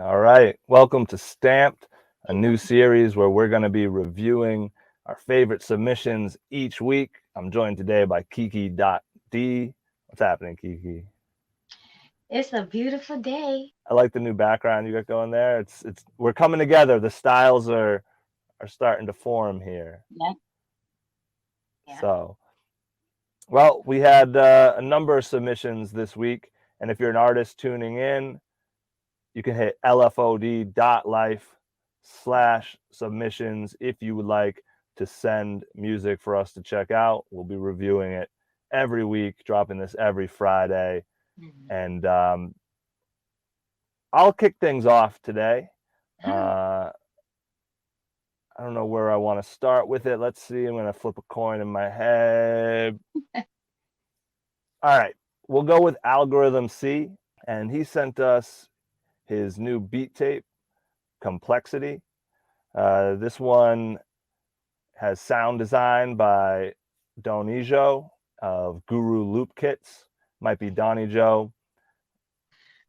All right, welcome to Stamped, a new series where we're going to be reviewing our favorite submissions each week. I'm joined today by Kiki.D. What's happening, Kiki? It's a beautiful day. I like the new background you got going there. It's we're coming together. The styles are starting to form here. Yeah, yeah. So, well, we had a number of submissions this week, and if you're an artist tuning in, you can hit lfod.life/submissions if you would like to send music for us to check out. We'll be reviewing it every week, dropping this every Friday. Mhm. And I'll kick things off today. Uh, I don't know where I want to start with it. Let's see. I'm going to flip a coin in my head. All right. We'll go with Algorythm-C. And he sent us his new beat tape, Complexity. This one has sound design by Donijo of Guru Loop Kits. Might be Donnie Joe.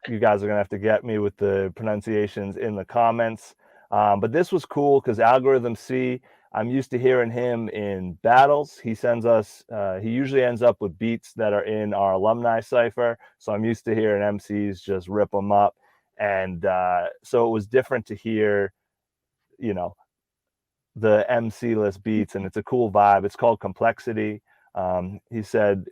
You guys are going to have to get me with the pronunciations in the comments. But this was cool because Algorythm-C, I'm used to hearing him in battles. He sends us, he usually ends up with beats that are in our alumni cipher. So I'm used to hearing MCs just rip them up. And so it was different to hear, you know, the MC-less beats, and it's a cool vibe. It's called Complexity. He said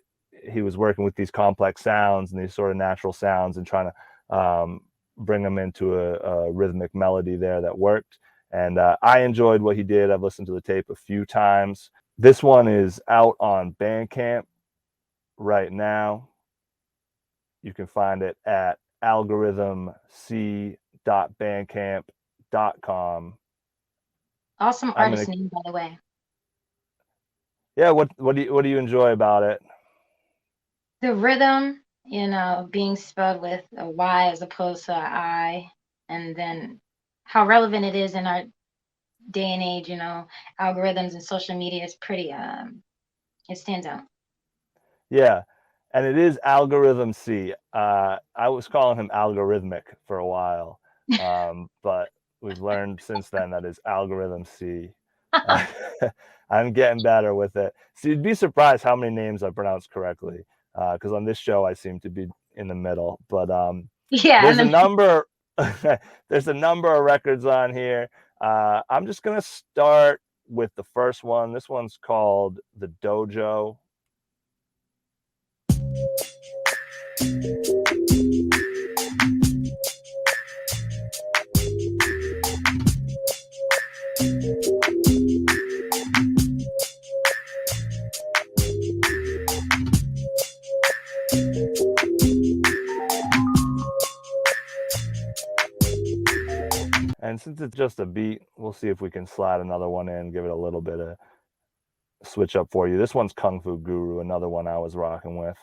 he was working with these complex sounds and these sort of natural sounds and trying to bring them into a rhythmic melody there that worked. And I enjoyed what he did. I've listened to the tape a few times. This one is out on Bandcamp right now. You can find it at algorithmc.bandcamp.com. Awesome I'm artist gonna, name, by the way. yeah. What do you enjoy about it? The rhythm, being spelled with a Y as opposed to an I, and then how relevant it is in our day and age, algorithms and social media is pretty, it stands out. Yeah, and it is Algorythm-C. I was calling him algorithmic for a while, but we've learned since then that is Algorythm-C. Uh, I'm getting better with it. So you'd be surprised how many names I pronounce correctly, because on this show I seem to be in the middle. But Yeah, there's and a then number, there's a number of records on here. I'm just gonna start with the first one. This one's called The Dojo. And since it's just a beat, we'll see if we can slide another one in, give it a little bit of switch up for you. This one's Kung Fu Guru, another one I was rocking with.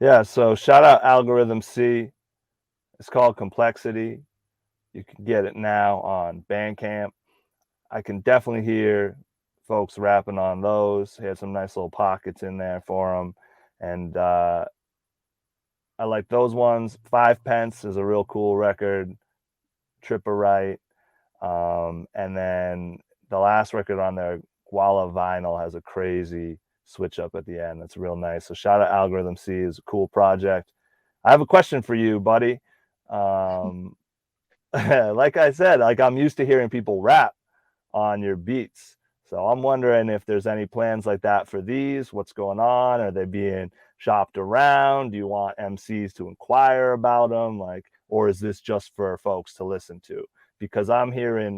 Yeah, so shout out Algorythm-C. It's called Complexity. You can get it now on Bandcamp. I can definitely hear folks rapping on those. He had some nice little pockets in there for them. And I like those ones. Five Pence is a real cool record. Tripper Right. And then the last record on there, Guala Vinyl, has a crazy switch up at the end. That's real nice. So shout out Algorythm-C, is a cool project. I have a question for you, buddy. Um, like I said, like I'm used to hearing people rap on your beats. So I'm wondering if there's any plans like that for these. What's going on? Are they being shopped around? Do you want MCs to inquire about them? Like, or is this just for folks to listen to? Because I'm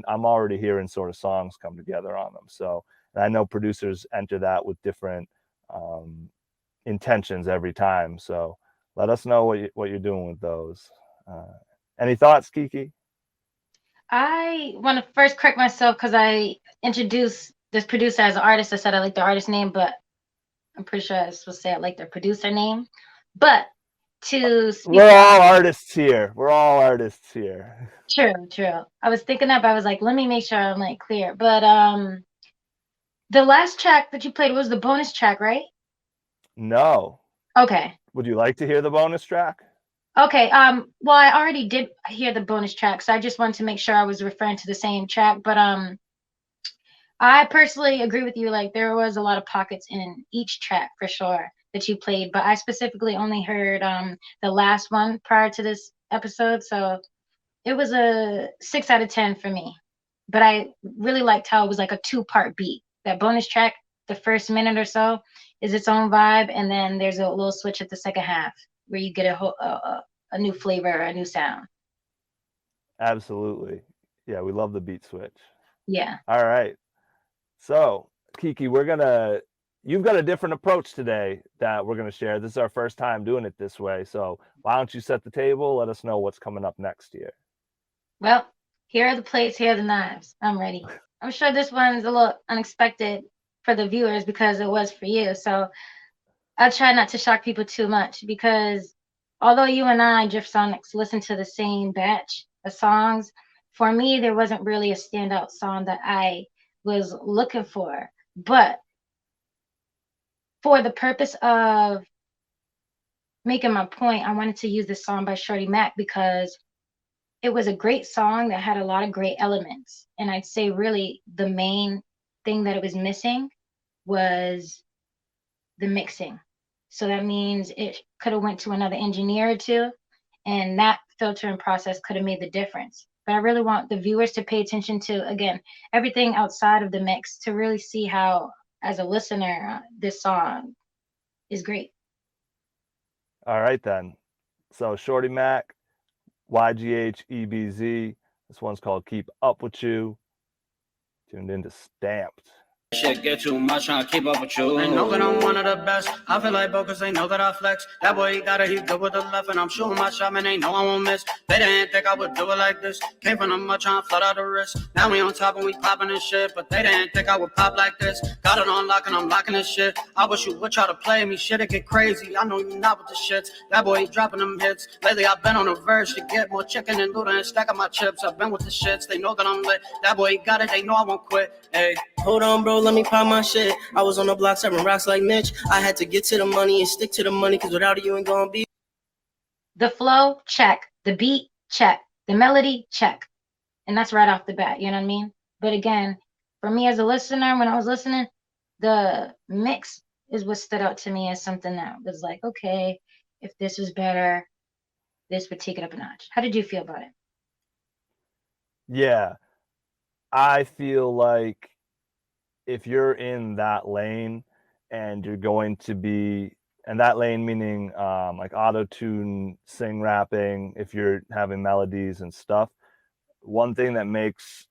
already hearing sort of songs come together on them. So And I know producers enter that with different intentions every time. So let us know what you're doing with those. Any thoughts, Kiki? I want to first correct myself because I introduced this producer as an artist. I said I like the artist name, but I'm pretty sure I was supposed to say I like their producer name. But to speak We're all on artists here. We're all artists here. true. I was thinking that, but I was like, let me make sure I'm like clear. But the last track that you played was the bonus track, right? No. Okay. Would you like to hear the bonus track? Okay. Well, I already did hear the bonus track, so I just wanted to make sure I was referring to the same track. But I personally agree with you. Like there was a lot of pockets in each track for sure that you played, but I specifically only heard the last one prior to this episode, so it was a 6 out of 10 for me. But I really liked how it was like a two-part beat. That bonus track, the first minute or so, is its own vibe, and then there's a little switch at the second half where you get a new flavor, a new sound. Absolutely. Yeah, we love the beat switch. Yeah. All right. So, Kiki, you've got a different approach today that we're gonna share. This is our first time doing it this way. So why don't you set the table? Let us know what's coming up next year. Well, here are the plates, here are the knives. I'm ready. I'm sure this one's a little unexpected for the viewers because it was for you. So I'll try not to shock people too much because although you and I, Drift Sonics, listen to the same batch of songs, for me, there wasn't really a standout song that I was looking for. But for the purpose of making my point, I wanted to use this song by Shorty Mac because it was a great song that had a lot of great elements. And I'd say really the main thing that it was missing was the mixing. So that means it could have went to another engineer or two, and that filtering process could have made the difference. But I really want the viewers to pay attention to, again, everything outside of the mix to really see how, as a listener, this song is great. All right then. So Shorty Mac, YGH EBZ. This one's called Keep Up With You. Tuned into Stamped. Shit get too much, trying to keep up with you. They know that I'm one of the best. I feel like cause they know that I flex. That boy, he got it, he good with the left, and I'm shooting my shot, man, they know I won't miss. They didn't think I would do it like this. Came from the mud, trying to flood out the wrist. Now we on top and we popping this shit, but they didn't think I would pop like this. Got it on lock and I'm locking this shit. I wish you would try to play me, shit, it get crazy. I know you not with the shits. That boy, he dropping them hits. Lately, I've been on the verge to get more chicken and noodle and stacking my chips. I've been with the shits, they know that I'm lit. That boy, he got it, they know I won't quit. Hey, hold on, bro, let me pop my shit. I was on the block serving rocks like Mitch. I had to get to the money and stick to the money, because without it, you ain't gonna be. The flow, check. The beat, check. The melody, check. And that's right off the bat, you know what I mean? But again, for me as a listener, when I was listening, the mix is what stood out to me as something that was like, okay, if this was better, this would take it up a notch. How did you feel about it? Yeah. I feel like if you're in that lane and you're going to be, and that lane meaning like auto-tune, sing rapping, if you're having melodies and stuff, one thing that makes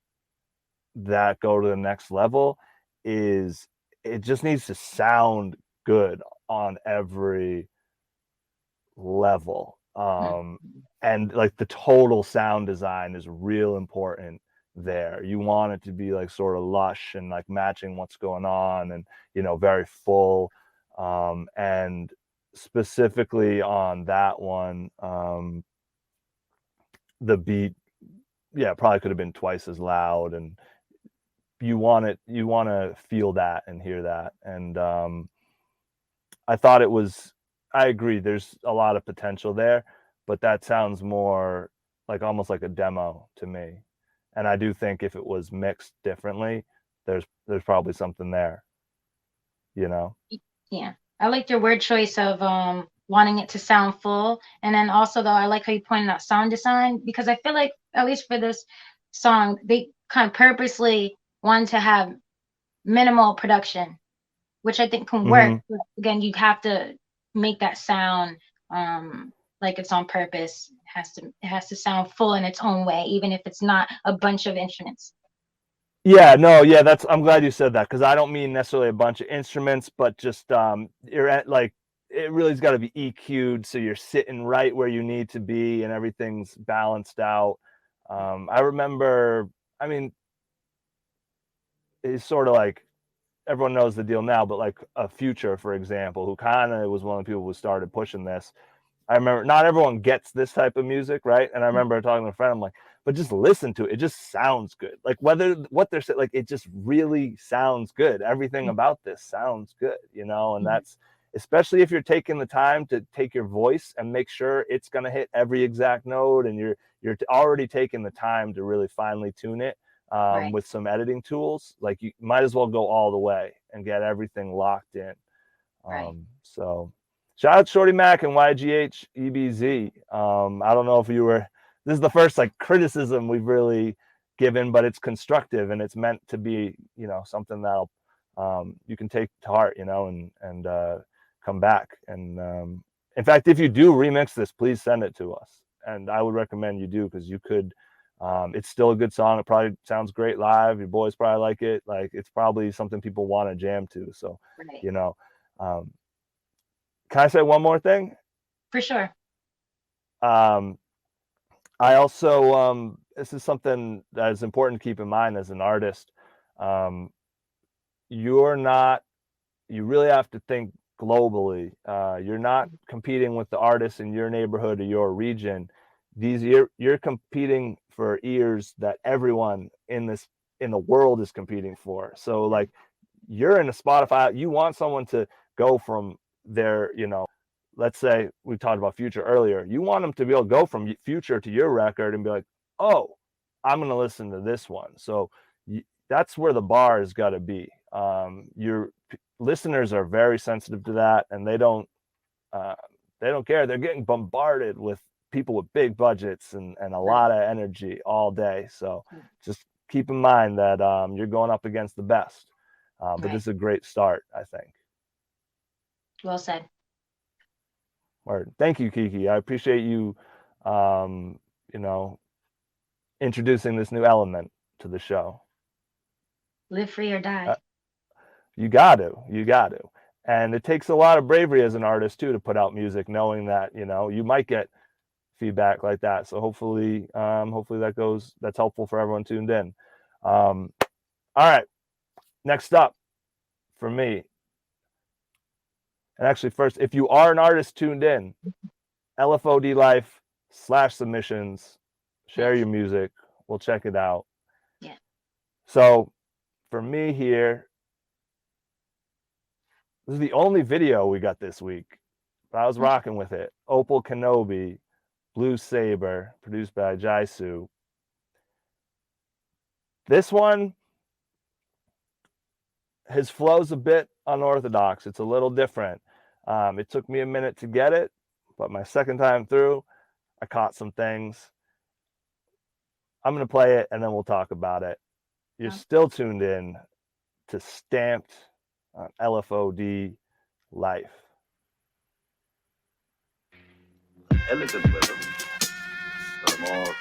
that go to the next level is it just needs to sound good on every level. And like the total sound design is real important there. You want it to be like sort of lush and like matching what's going on, and very full. And specifically on that one, the beat, yeah, probably could have been twice as loud, and you want to feel that and hear that. And I thought it was, I agree, there's a lot of potential there, but that sounds more like almost like a demo to me. And I do think if it was mixed differently, there's probably something there, Yeah. I liked your word choice of wanting it to sound full. And then also though, I like how you pointed out sound design, because I feel like at least for this song, they kind of purposely wanted to have minimal production, which I think can work. But again, you have to make that sound like it's on purpose. It has to sound full in its own way, even if it's not a bunch of instruments. Yeah, no, yeah, I'm glad you said that, because I don't mean necessarily a bunch of instruments, but just you're at like it really's got to be EQ'd so you're sitting right where you need to be and everything's balanced out. I remember, I mean, it's sort of like everyone knows the deal now, but like a Future, for example, who kind of was one of the people who started pushing this. I remember not everyone gets this type of music, right? And I remember talking to a friend, I'm like, but just listen to it. It just sounds good. Like whether what they're saying, like it just really sounds good. Everything about this sounds good, you know, and that's especially if you're taking the time to take your voice and make sure it's going to hit every exact note, and you're already taking the time to really finely tune it Right. with some editing tools. Like you might as well go all the way and get everything locked in. Right. So shout out Shorty Mac and YGH EBZ. I don't know if you were, this is the first like criticism we've really given, but it's constructive and it's meant to be, you know, something that'll you can take to heart, you know, and come back. And in fact, if you do remix this, please send it to us. And I would recommend you do, because you could, it's still a good song. It probably sounds great live. Your boys probably like it. Like it's probably something people want to jam to. So, Right. you know, um, can I say one more thing? For sure. I also, this is something that is important to keep in mind as an artist. You're not, you really have to think globally. You're not competing with the artists in your neighborhood or your region. You're competing for ears that everyone in the world is competing for. So like you're in a Spotify, you want someone to go from their, you know, let's say we talked about Future earlier. You want them to be able to go from Future to your record and be like, oh, I'm going to listen to this one. So that's where the bar has got to be. Your listeners are very sensitive to that, and they don't care. They're getting bombarded with people with big budgets and a lot of energy all day. So just keep in mind that you're going up against the best. But this is a great start, I think. Well said. Word. Thank you, Kiki. I appreciate you, you know, introducing this new element to the show. Live free or die. You got to. And it takes a lot of bravery as an artist too to put out music, knowing that, you know, you might get feedback like that. So hopefully that's helpful for everyone tuned in. All right, next up for me. And actually first, if you are an artist tuned in, LFOD Life /submissions, share your music. We'll check it out. Yeah. So for me here, this is the only video we got this week, but I was rocking with it. Opal Kenobi, Blue Saber, produced by Jaisu. This one, his flow's a bit unorthodox. It's a little different. It took me a minute to get it, but my second time through, I caught some things. I'm going to play it and then we'll talk about it. You're still tuned in to Stamped on LFOD Life. Elegant rhythm, more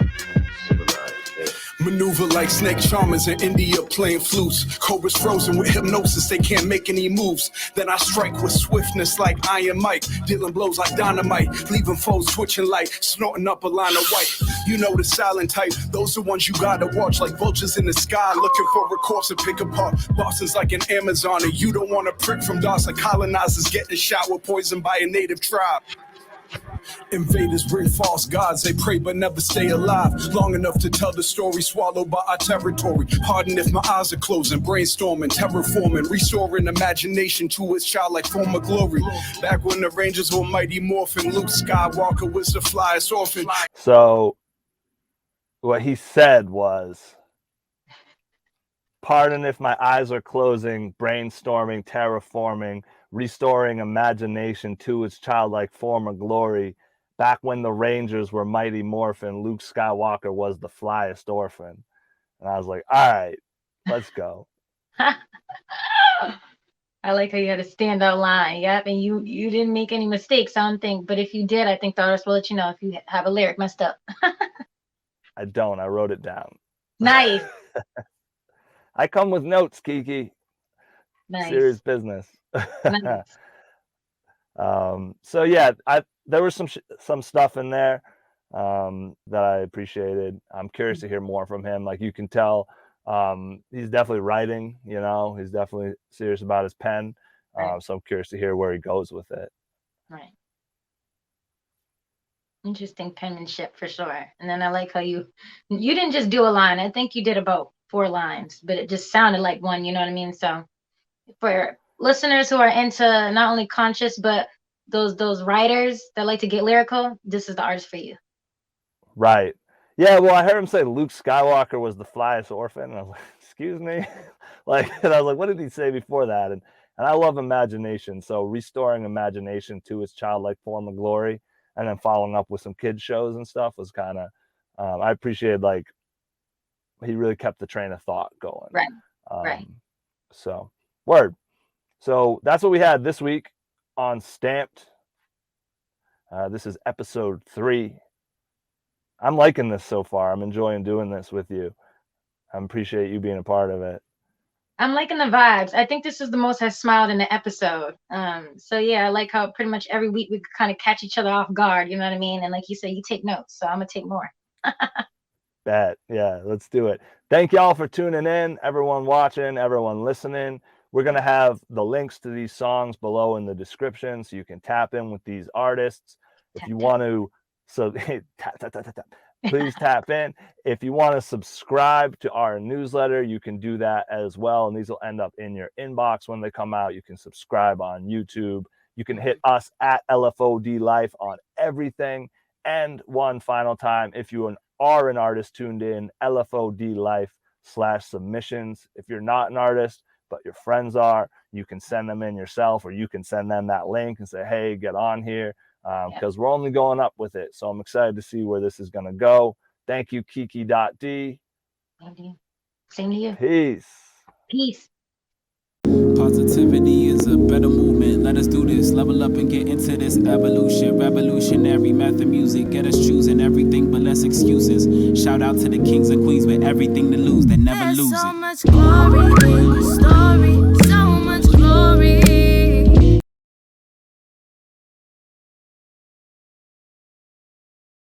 civilized. Maneuver like snake charmers in India playing flutes. Cobras frozen with hypnosis, they can't make any moves. Then I strike with swiftness like Iron Mike, dealing blows like dynamite, leaving foes twitching like snorting up a line of white. You know the silent type, those are ones you gotta watch like vultures in the sky, looking for a corpse to pick apart. Boston's like an Amazon, and you don't want to prick from dots like colonizers getting shot with poison by a native tribe. Invaders bring false gods, they pray but never stay alive. Long enough to tell the story, swallowed by our territory. Pardon if my eyes are closing, brainstorming, terraforming, restoring imagination to its childlike form of glory. Back when the Rangers were mighty morphin', Luke Skywalker was the flyest orphan. So what he said was, pardon if my eyes are closing, brainstorming, terraforming, restoring imagination to its childlike form of glory. Back when the Rangers were mighty morphin, Luke Skywalker was the flyest orphan. And I was like, all right, let's go. I like how you had a standout line. Yep, and you didn't make any mistakes, I don't think. But if you did, I think the artist will let you know if you have a lyric messed up. I don't. I wrote it down. Nice. I come with notes, Kiki. Nice. Serious business. Nice. So yeah, there was some stuff in there that I appreciated. I'm curious to hear more from him. Like you can tell, he's definitely writing. You know, he's definitely serious about his pen. Right. So I'm curious to hear where he goes with it. Right. Interesting penmanship for sure. And then I like how you didn't just do a line. I think you did about 4 lines, but it just sounded like one. You know what I mean? So for listeners who are into not only conscious but those writers that like to get lyrical, this is the artist for you. Right. Yeah. Well, I heard him say Luke Skywalker was the flyest orphan, and I was like, excuse me. And I was like, what did he say before that? And I love imagination. So restoring imagination to its childlike form of glory, and then following up with some kids shows and stuff was kind of, I appreciated, like, he really kept the train of thought going. Right. Right. So word. So that's what we had this week on Stamped. This is episode 3. I'm liking this so far. I'm enjoying doing this with you. I appreciate you being a part of it. I'm liking the vibes. I think this is the most I smiled in the episode. So yeah, I like how pretty much every week we kind of catch each other off guard. You know what I mean? And like you say, you take notes, so I'm gonna take more. Bet. Yeah, let's do it. Thank y'all for tuning in, everyone watching, everyone listening. We're going to have the links to these songs below in the description so you can tap in with these artists. If you want to, so please tap in. If you want to subscribe to our newsletter, you can do that as well. And these will end up in your inbox when they come out. You can subscribe on YouTube. You can hit us at LFOD Life on everything. And one final time, if you are an artist tuned in, LFOD Life/submissions. If you're not an artist, but your friends are, you can send them in yourself, or you can send them that link and say, hey, get on here, because we're only going up with it. So I'm excited to see where this is going to go. Thank you, Kiki.D. Thank you. Same to you. Peace. Peace. Positivity is a better movement. Let us do this, level up and get into this evolution. Revolutionary method music, get us choosing everything but less excuses. Shout out to the kings and queens with everything to lose that never lose it. There's so much glory in